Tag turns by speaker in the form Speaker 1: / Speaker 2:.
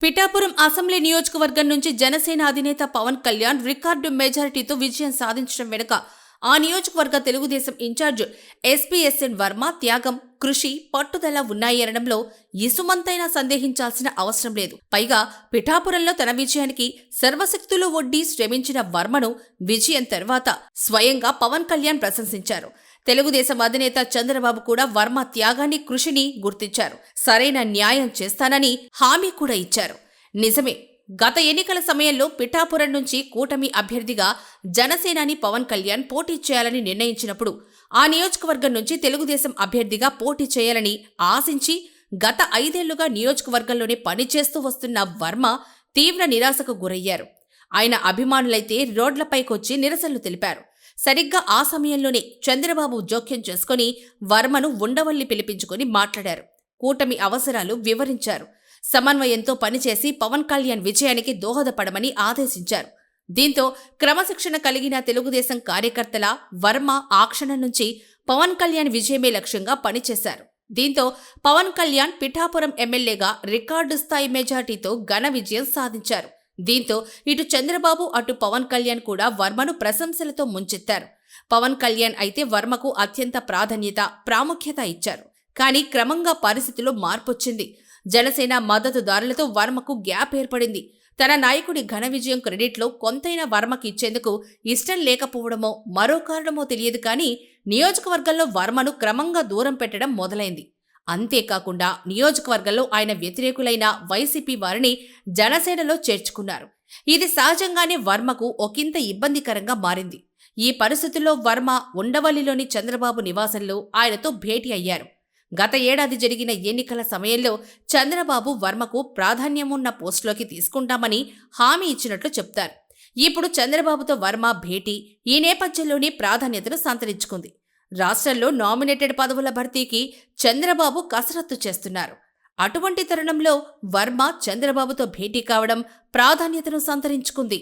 Speaker 1: Pithapuram assembly నియోజకవర్గం నుంచి జనసేన అధినేత పవన్ కళ్యాణ్ రికార్డు మెజారిటీతో విజయం సాధించడం వెనుక ఆ నియోజకవర్గ తెలుగుదేశం ఇన్ఛార్జ్ ఎస్పీఎస్ఎన్ వర్మ త్యాగం, కృషి, పట్టుదల ఉన్నాయనడంలో ఇసుమంతైనా సందేహించాల్సిన అవసరం లేదు. పైగా పిఠాపురంలో తన విజయానికి సర్వశక్తులు ఒడ్డి శ్రమించిన వర్మను విజయం తర్వాత స్వయంగా పవన్ కళ్యాణ్ ప్రశంసించారు. తెలుగుదేశం అధినేత చంద్రబాబు కూడా వర్మ త్యాగాన్ని, కృషిని గుర్తించారు. సరైన న్యాయం చేస్తానని హామీ కూడా ఇచ్చారు. నిజమే, గత ఎన్నికల సమయంలో పిఠాపురం నుంచి కూటమి అభ్యర్థిగా జనసేనాని పవన్ కళ్యాణ్ పోటీ చేయాలని నిర్ణయించినప్పుడు ఆ నియోజకవర్గం నుంచి తెలుగుదేశం అభ్యర్థిగా పోటీ చేయాలని ఆశించి గత 5 ఏళ్లుగా నియోజకవర్గంలోనే పనిచేస్తూ వస్తున్న వర్మ తీవ్ర నిరాశకు గురయ్యారు. ఆయన అభిమానులైతే రోడ్లపైకొచ్చి నిరసనలు తెలిపారు. సరిగ్గా ఆ సమయంలోనే చంద్రబాబు జోక్యం చేసుకుని వర్మను ఉండవల్లి పిలిపించుకుని మాట్లాడారు. కూటమి అవసరాలు వివరించారు. సమన్వయంతో పనిచేసి పవన్ కళ్యాణ్ విజయానికి దోహదపడమని ఆదేశించారు. దీంతో క్రమశిక్షణ కలిగిన తెలుగుదేశం కార్యకర్తల వర్మ ఆ క్షణం నుంచి పవన్ కళ్యాణ్ విజయమే లక్ష్యంగా పనిచేశారు. దీంతో పవన్ కళ్యాణ్ పిఠాపురం ఎమ్మెల్యేగా రికార్డు స్థాయి మెజార్టీతో ఘన విజయం సాధించారు. దీంతో ఇటు చంద్రబాబు, అటు పవన్ కళ్యాణ్ కూడా వర్మను ప్రశంసలతో ముంచెత్తారు. పవన్ కళ్యాణ్ అయితే వర్మకు అత్యంత ప్రాముఖ్యత ఇచ్చారు. కానీ క్రమంగా పరిస్థితిలో మార్పొచ్చింది. జనసేన మద్దతుదారులతో వర్మకు గ్యాప్ ఏర్పడింది. తన నాయకుడి ఘన విజయం క్రెడిట్లో కొంతైనా వర్మకి ఇచ్చేందుకు ఇష్టం లేకపోవడమో మరో కారణమో తెలియదు, కానీ నియోజకవర్గంలో వర్మను క్రమంగా దూరం పెట్టడం మొదలైంది. అంతేకాకుండా నియోజకవర్గంలో ఆయన వ్యతిరేకులైన వైసీపీ వారిని జనసేనలో చేర్చుకున్నారు. ఇది సహజంగానే వర్మకు ఒకంత ఇబ్బందికరంగా మారింది. ఈ పరిస్థితుల్లో వర్మ ఉండవల్లిలోని చంద్రబాబు నివాసంలో ఆయనతో భేటీ అయ్యారు. గత ఏడాది జరిగిన ఎన్నికల సమయంలో చంద్రబాబు వర్మకు ప్రాధాన్యమున్న పోస్టులోకి తీసుకుంటామని హామీ ఇచ్చినట్లు చెప్తారు. ఇప్పుడు చంద్రబాబుతో వర్మ భేటీ ఈ నేపథ్యంలోనే ప్రాధాన్యతను సంతరించుకుంది. రాష్ట్రంలో నామినేటెడ్ పదవుల భర్తీకి చంద్రబాబు కసరత్తు చేస్తున్నారు. అటువంటి తరుణంలో వర్మ చంద్రబాబుతో భేటీ కావడం ప్రాధాన్యతను సంతరించుకుంది.